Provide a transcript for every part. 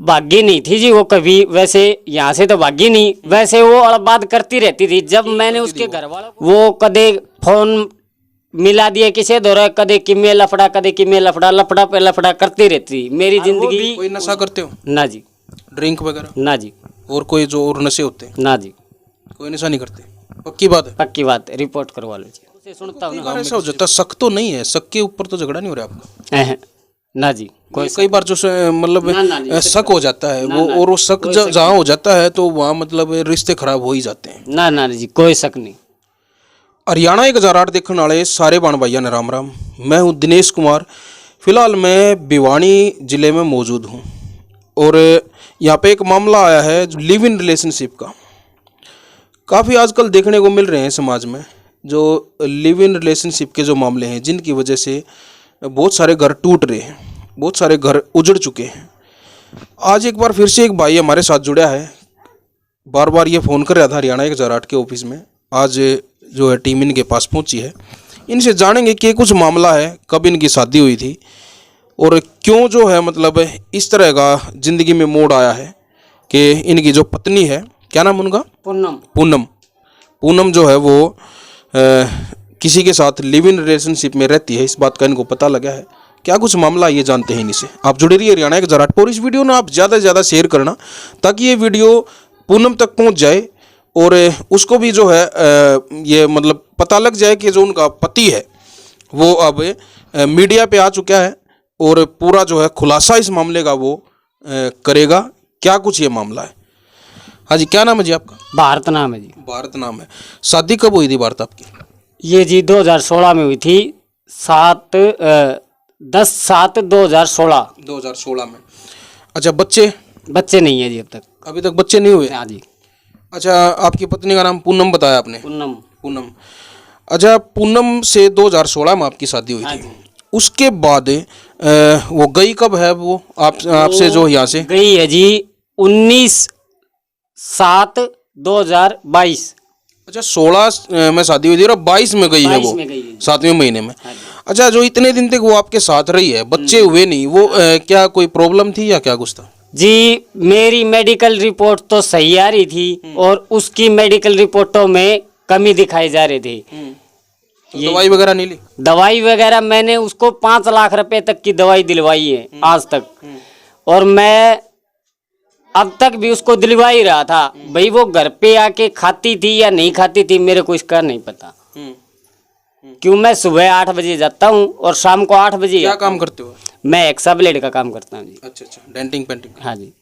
भागी नहीं थी जी वो कभी, वैसे यहाँ से तो भागी नहीं, वैसे वो बात करती रहती थी। जब मैंने उसके घर वालों को वो कदे फोन मिला दिया किसे दो रहा, कदे किमे लफड़ा, कदे किमे लफड़ा, लफड़ा पे लफड़ा करती रहती मेरी जिंदगी। कोई नशा करते हो? ना जी। ड्रिंक वगैरह? ना जी। और कोई जो और नशे होते हैं? ना जी, कोई नशा नहीं करते? पक्की बात है? पक्की बात है, रिपोर्ट करवा लो जी। उसे सुनता हूँ ना। ऐसा हो जाता, शक तो नहीं है, शक के ऊपर तो झगड़ा नहीं हो रहा आपका? ना जी, कई बार जो मतलब शक हो जाता है वो, और वो शक जहाँ हो जाता है तो वहाँ मतलब रिश्ते खराब हो ही जाते हैं। ना ना जी, कोई शक नहीं। हरियाणा 1008 देखने वाले सारे बाण भाइयों ने राम राम। मैं हूँ दिनेश कुमार। फिलहाल मैं भिवानी ज़िले में मौजूद हूँ और यहाँ पे एक मामला आया है लिव इन रिलेशनशिप का। काफ़ी आजकल देखने को मिल रहे हैं समाज में जो लिव इन रिलेशनशिप के जो मामले हैं, जिनकी वजह से बहुत सारे घर टूट रहे हैं, बहुत सारे घर उजड़ चुके हैं। आज एक बार फिर से एक भाई हमारे साथ जुड़ा है। बार बार ये फ़ोन कर रहा था हरियाणा 1008 के ऑफिस में। आज जो है टीम इनके पास पहुंची है। इनसे जानेंगे कि कुछ मामला है, कब इनकी शादी हुई थी और क्यों जो है मतलब इस तरह का ज़िंदगी में मोड़ आया है कि इनकी जो पत्नी है, क्या नाम उनका? पूनम। पूनम। पूनम जो है वो किसी के साथ लिव इन रिलेशनशिप में रहती है, इस बात का इनको पता लगा है। क्या कुछ मामला ये जानते हैं इनसे। आप जुड़े रहिए हरियाणा 1008 पर। इस वीडियो में आप ज़्यादा से ज़्यादा शेयर करना ताकि ये वीडियो पूनम तक पहुंच जाए और उसको भी जो है ये मतलब पता लग जाए कि जो उनका पति है वो अब मीडिया पे आ चुका है और पूरा जो है खुलासा इस मामले का वो करेगा। क्या कुछ ये मामला है। हाँ जी, क्या नाम है जी आपका? भारत नाम है जी। भारत नाम है। शादी कब हुई थी भारत आपकी? ये जी 2016 में हुई थी। 10/7/2016। 2016 में। अच्छा, बच्चे? बच्चे नहीं है जी अब तक। अभी तक बच्चे नहीं हुए? हाँ जी। अच्छा, आपकी पत्नी का नाम पूनम बताया आपने? पूनम। पूनम। अच्छा, पूनम से 2016 में आपकी शादी हुई थी। उसके बाद वो गई कब है वो आपसे जो यहाँ से? गई है जी 19/7/2022। अच्छा, 16 में शादी हुई थी और 22 में गई है वो, 7वें महीने में। अच्छा, जो इतने दिन तक वो आपके साथ रही है, बच्चे हुए नहीं, वो क्या कोई प्रॉब्लम थी या क्या कुछ था? जी, मेरी मेडिकल रिपोर्ट तो सही आ रही थी और उसकी मेडिकल रिपोर्टों में कमी दिखाई जा रही थी। तो दवाई वगैरह नहीं ली? दवाई वगैरह मैंने उसको 5 लाख रुपए तक की दवाई दिलवाई है आज तक, और मैं अब तक भी उसको दिलवा ही रहा था। भाई वो घर पे आके खाती थी या नहीं खाती थी मेरे को इसका नहीं पता। क्यों, मैं सुबह 8 बजे जाता हूँ और शाम को 8 बजे। क्या काम करते हो? मैं एक्सा ब्लेड का काम करता हूँ जी। अच्छा अच्छा, डेंटिंग पेंटिंग। हाँ जी।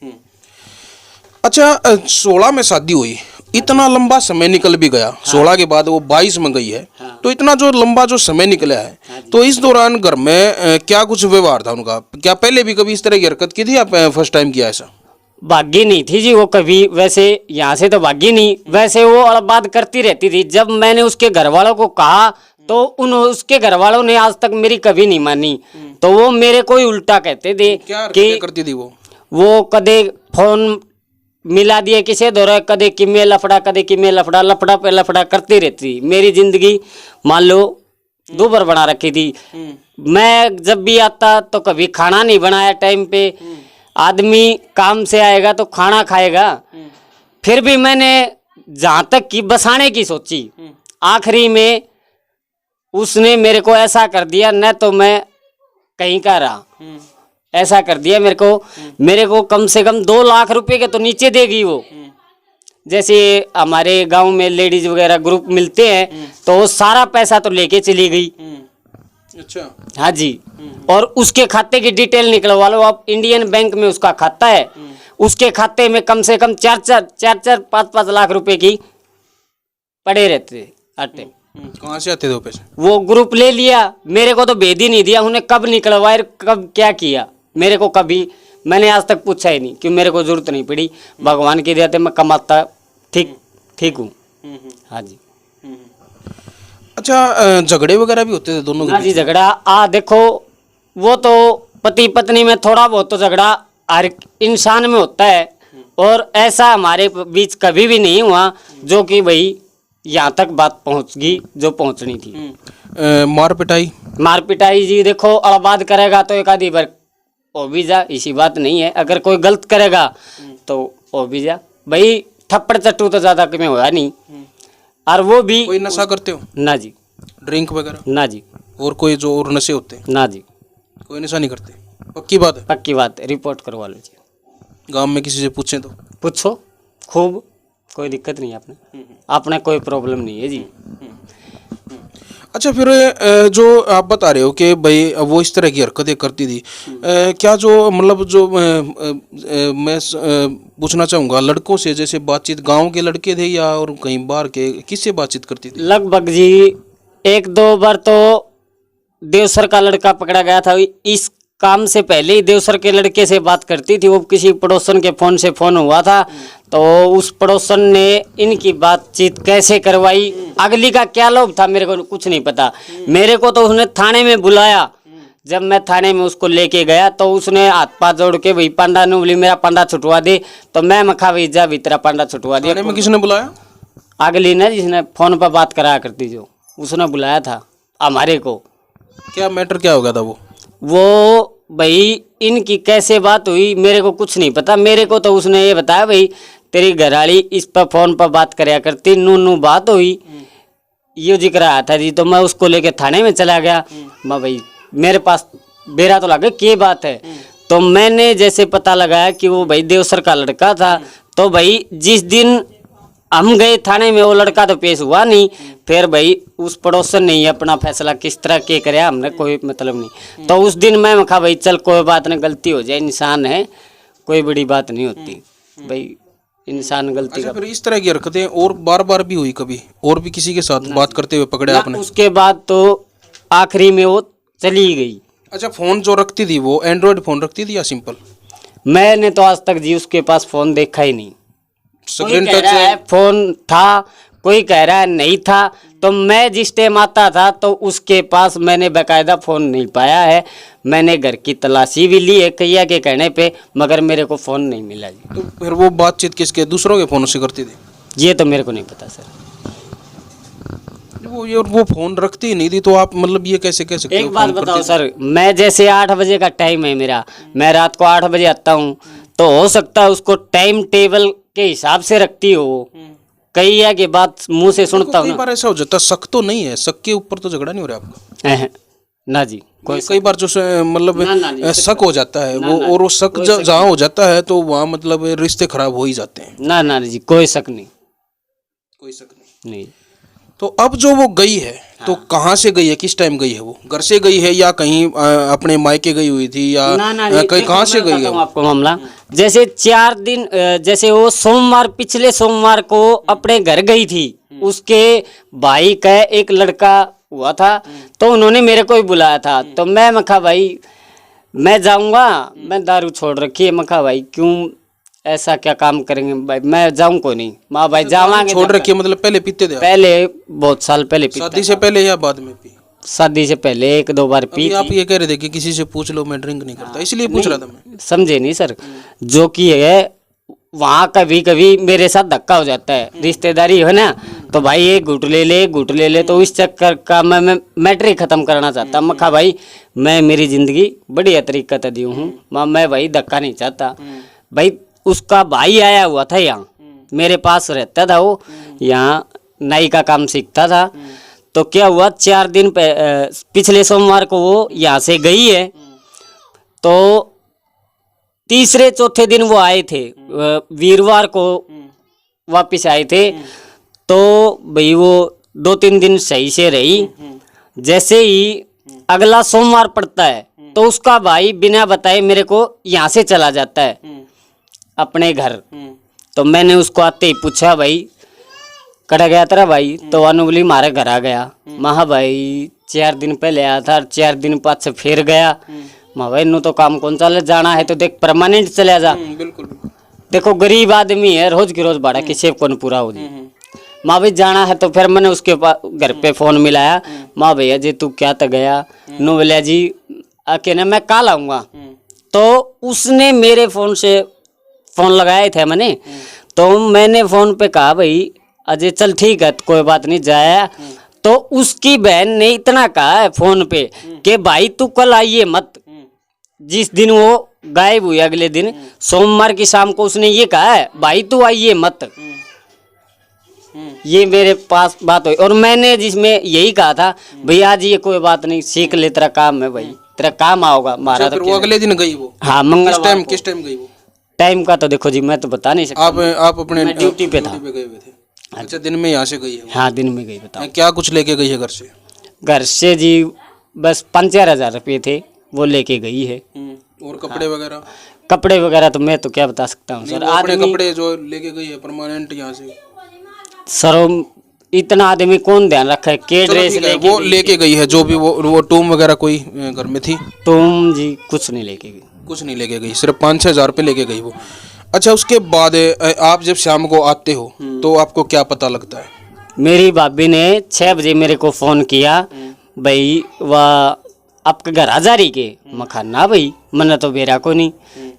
अच्छा, 16 में शादी हुई, इतना लंबा समय निकल भी गया। 16 के बाद वो 22 में गई है। तो इतना जो लंबा जो समय निकला है, तो इस दौरान घर में क्या कुछ व्यवहार था उनका? क्या पहले भी कभी इस तरह की हरकत की थी या फर्स्ट टाइम किया ऐसा? भागी नहीं थी जी वो कभी, वैसे यहाँ से तो भागी नहीं, वैसे वो बात करती रहती थी। जब मैंने उसके घर वालों को कहा तो उसके घर वालों ने आज तक मेरी कभी नहीं मानी। तो वो मेरे को ही उल्टा कहते थे। क्या करती थी वो कदे फोन मिला दिए किसे दो रहा, कदे किमे लफड़ा, कदे किमे लफड़ा, लफड़ा पे लफड़ा करती रहती मेरी जिंदगी मान लो दूभर बना रखी थी। मैं जब भी आता तो कभी खाना नहीं बनाया टाइम पे। आदमी काम से आएगा तो खाना खाएगा। फिर भी मैंने जहाँ तक कि बसाने की सोची, आखिरी में उसने मेरे को ऐसा कर दिया, न तो मैं कहीं का रहा, ऐसा कर दिया मेरे को कम से कम 2 लाख रुपए के तो नीचे देगी वो। जैसे हमारे गांव में लेडीज वगैरह ग्रुप मिलते हैं तो वो सारा पैसा तो लेके चली गई। अच्छा। हाँ जी। और उसके खाते की डिटेल निकलवा लो आप, इंडियन बैंक में उसका खाता है। उसके खाते में कम से कम 4-5 लाख रुपए की पड़े रहते आटे। कहाँ से आते थे वो पैसे? वो ग्रुप ले लिया, मेरे को तो भेद ही नहीं दिया। उन्हें कब निकलवाए, कब क्या किया, मेरे को कभी मैंने आज तक पूछा ही नहीं, क्यों मेरे को जरूरत नहीं पड़ी। भगवान की दया से मैं कमाता ठीक हूँ। हाँ जी। अच्छा, झगड़े वगैरह भी होते थे दोनों के? हाँ जी, झगड़ा देखो, वो तो पति पत्नी में थोड़ा बहुत तो झगड़ा हर इंसान में होता है, और ऐसा हमारे बीच कभी भी नहीं हुआ जो कि भाई यहाँ तक बात पहुँच गई जो पहुँचनी थी। मार पिटाई? मार पिटाई जी देखो, अड़बाद करेगा तो एक आधी बार वो भी जा, इसी बात नहीं है। अगर कोई गलत करेगा तो वो भी जा भाई, थप्पड़ चट्टू तो ज्यादा कभी हुआ नहीं। और वो भी कोई नशा करते हो? ना जी, ड्रिंक वगैरह? ना जी, और कोई जो और नशे होते हैं? ना जी, कोई नशा नहीं करते? पक्की बात है? पक्की बात है, रिपोर्ट करवा लो जी। गांव में किसी से पूछें तो? पूछो खूब, कोई दिक्कत नहीं है, आपने कोई प्रॉब्लम नहीं है जी। अच्छा, फिर जो आप बता रहे हो कि भाई वो इस तरह की हरकतें करती थी, क्या जो मतलब जो मैं पूछना चाहूँगा, लड़कों से जैसे बातचीत गांव के लड़के थे या और कहीं बाहर के, किससे बातचीत करती थी? लगभग जी 1-2 बार तो देवसर का लड़का पकड़ा गया था। इस काम से पहले ही देवसर के लड़के से बात करती थी। वो किसी पड़ोसन के फोन से फोन हुआ था, तो उस पड़ोसन ने इनकी बातचीत कैसे करवाई, अगली का क्या लोभ था मेरे को कुछ नहीं पता। मेरे को तो उसने थाने में बुलाया। जब मैं थाने में उसको लेके गया तो उसने हाथ पाथ जोड़ के भाई पांडा ने बोली मेरा पांडा छुटवा दे, तो मैं मखा भाई जा भी तेरा पांडा छुटवा दिया। थाने में किसने बुलाया? अगली ने, जिसने फोन पर बात कराया करती, जो उसने बुलाया था हमारे को। क्या मैटर क्या हो गया था वो भाई इनकी कैसे बात हुई मेरे को कुछ नहीं पता। मेरे को तो उसने ये बताया भाई तेरी घरवाली इस पर फोन पर बात कराया करती, नू बात हुई, ये जिक्र आया था जी। तो मैं उसको लेके थाने में चला गया। मैं भाई मेरे पास बेरा तो लगे क्या बात है। तो मैंने जैसे पता लगाया कि वो भाई देवसर का लड़का था, तो भाई जिस दिन हम गए थाने में वो लड़का तो पेश हुआ नहीं। फिर भाई उस पड़ोसन ने ही अपना फैसला किस तरह के करे, हमने कोई मतलब नहीं। तो उस दिन मैं कहा भाई चल कोई बात नहीं, गलती हो जाए, इंसान है, कोई बड़ी बात नहीं होती भाई, इंसान गलती अच्छा, का। फिर इस तरह की हरकतें और बार बार भी हुई कभी, और भी किसी के साथ बात करते हुए पकड़े आपने? उसके बाद तो आखिरी में वो चली गई। अच्छा, फोन जो रखती थी वो एंड्रॉयड फोन रखती थी या सिंपल? मैंने तो आज तक जी उसके पास फोन देखा ही नहीं। कोई स्क्रीन कह टच रहा है फोन था, कोई कह रहा है नहीं था। तो मैं जिस टाइम आता था तो उसके पास मैंने बाकायदा फोन नहीं पाया है। मैंने घर की तलाशी भी ली है कैया के कहने पे, मगर मेरे को फोन नहीं मिला जी। तो फिर वो बातचीत किसके, दूसरों के फोन से करती थी? ये तो मेरे को नहीं पता सर। वो फोन रखती ही नहीं थी, तो आप मतलब ये कैसे कह सकते हो? एक बात बताओ सर, मैं जैसे 8 बजे का टाइम है मेरा, मैं रात को 8 बजे आता हूँ, तो हो सकता है उसको टाइम टेबल के हिसाब से रखती हो। कई है कि बात मुंह से सुनता हूँ कई ना। बार ऐसा हो जाता है, शक तो नहीं है, शक के ऊपर तो झगड़ा नहीं हो रहा आपका? ना जी, कई बार जो मतलब ना जी, शक हो जाता है वो, और वो शक जहाँ हो जाता है तो वहाँ मतलब रिश्ते खराब हो ही जाते हैं। ना जी, कोई शक नहीं, कोई शक नहीं। नहीं। तो अब जो वो गई है, तो कहाँ से गई है, किस टाइम गई है? वो घर से गई है या कहीं अपने मायके गई हुई थी या कहीं, कहाँ से गई है वो? आपको मामला जैसे 4 दिन, जैसे वो सोमवार, पिछले सोमवार को अपने घर गई थी। उसके भाई का एक लड़का हुआ था, तो उन्होंने मेरे को ही बुलाया था। तो मैं मखा भाई मैं जाऊंगा, मैं दारू छोड़ रखी है, मखा भाई क्यों ऐसा क्या काम करेंगे भाई, मैं जाऊं को नहीं। माँ भाई जावांगे। छोड़ रखी है मतलब पहले पीते थे आप? पहले बहुत साल पहले पीता। शादी से पहले या बाद में पी? शादी से पहले 1-2 बार पी अभी आप ये कह रहे थे कि किसी से पूछ लो, मैं ड्रिंक नहीं करता, इसलिए पूछ रहा था मैं। समझे नहीं सर, जो कि है वहाँ कभी कभी मेरे साथ धक्का हो जाता है, रिश्तेदारी है ना, तो भाई एक घुट ले ले, घुट ले ले, तो इस चक्कर का मैं मैटर ही खत्म करना चाहता। मखा भाई मैं मेरी जिंदगी बढ़िया तरीका से दी हूँ, मैं भाई धक्का नहीं चाहता भाई। उसका भाई आया हुआ था यहाँ, मेरे पास रहता था वो, यहाँ नाई का काम सीखता था। तो क्या हुआ, 4 दिन पिछले सोमवार को वो यहाँ से गई है, तो तीसरे चौथे दिन वो आए थे, वीरवार को वापस आए थे। तो भाई वो 2-3 दिन सही से रही। जैसे ही अगला सोमवार पड़ता है तो उसका भाई बिना बताए मेरे को यहाँ से चला जाता है अपने घर। तो मैंने उसको आते ही पूछा भाई कड़ा गया तेरा भाई, तो अनुबली मारे घर आ गया। महा भाई 4 दिन पहले आया था, 4 दिन बाद से फिर गया। माँ भाई नू तो काम कौन चले, जाना है तो देख परमानेंट चले जा। बिल्कुल। देखो गरीब आदमी है, रोज की रोज भाड़ा किसी को पूरा हो जाए। माँ भाई जाना है तो फिर मैंने उसके पास घर पे फोन मिलाया, माँ भैया जी तू क्या तो गया? नो बोलिया जी अकेले मैं कल आऊँगा। तो उसने मेरे फोन से फोन लगाए थे मैंने, तो मैंने फोन पे कहा भाई अजय चल ठीक है कोई बात नहीं जाया। तो उसकी बहन ने इतना कहा है फोन पे कि भाई तू कल आइए मत, जिस दिन वो गायब हुई अगले दिन सोमवार की शाम को उसने ये कहा है, भाई तू आइए मत। ये मेरे पास बात हुई और मैंने जिसमें यही कहा था, भैया जी ये कोई बात नहीं, सीख ले, तेरा काम है भाई, तेरा काम आओगा हमारा। फिर वो अगले दिन गई वो? हाँ, मंगलवार। किस टाइम गई वो? टाइम का तो देखो जी मैं तो बता नहीं सकता। आप अपने मैं ड्यूटी पे था। गए हुए थे? अच्छा, दिन में यहाँ से गई है वो? हाँ, दिन में गई। बताओ क्या कुछ लेके गई है घर से? घर से जी बस 5-4 हज़ार रुपये थे, वो लेके गई है। और कपड़े वगैरह? कपड़े वगैरह तो मैं तो क्या बता सकता हूँ सर। अपने कपड़े जो लेके गई है परमानेंट यहाँ से? सर इतना आदमी कौन ध्यान रखा है, के ड्रेस लेके वो लेके गई है जो भी वो टूम वगैरह कोई घर में थी? तुम जी कुछ नहीं लेके गई। कुछ नहीं लेके गई, सिर्फ 5-6 हज़ार रुपये लेके गई वो। अच्छा, उसके बाद आप जब शाम को आते हो तो आपको क्या पता लगता है? मेरी भाभी ने 6 बजे मेरे को फ़ोन किया, भाई वह आपके घर आ जा रही के? मैं कहा ना भाई, मैंने तो बेरा को नहीं।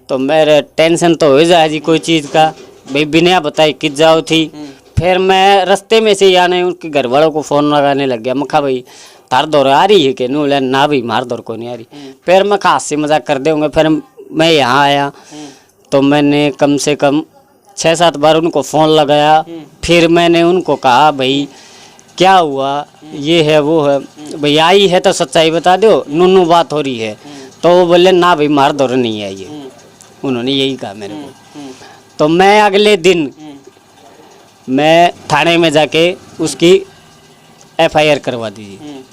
तो मेरे टेंशन तो हो जाए जी कोई चीज़ का, भाई बिना बताए किस जाओ थी। फिर मैं रास्ते में से ही आने उनके घर वालों को फ़ोन लगाने लग गया। मैं कहा भाई तार दौर आ रही है कि नू? ना भाई मार दौर को नहीं आ रही। फिर मैं कहा हंसी मजाक कर देंगे। फिर मैं यहाँ आया तो मैंने कम से कम 6-7 बार उनको फ़ोन लगाया। फिर मैंने उनको कहा भाई क्या हुआ, ये है वो है, भाई आई है तो सच्चाई बता दो, नूनू बात हो रही है। तो वो बोले ना भाई मार दौर नहीं है ये, उन्होंने यही कहा मेरे को। तो मैं अगले दिन मैं थाने में जाके उसकी FIR करवा दी।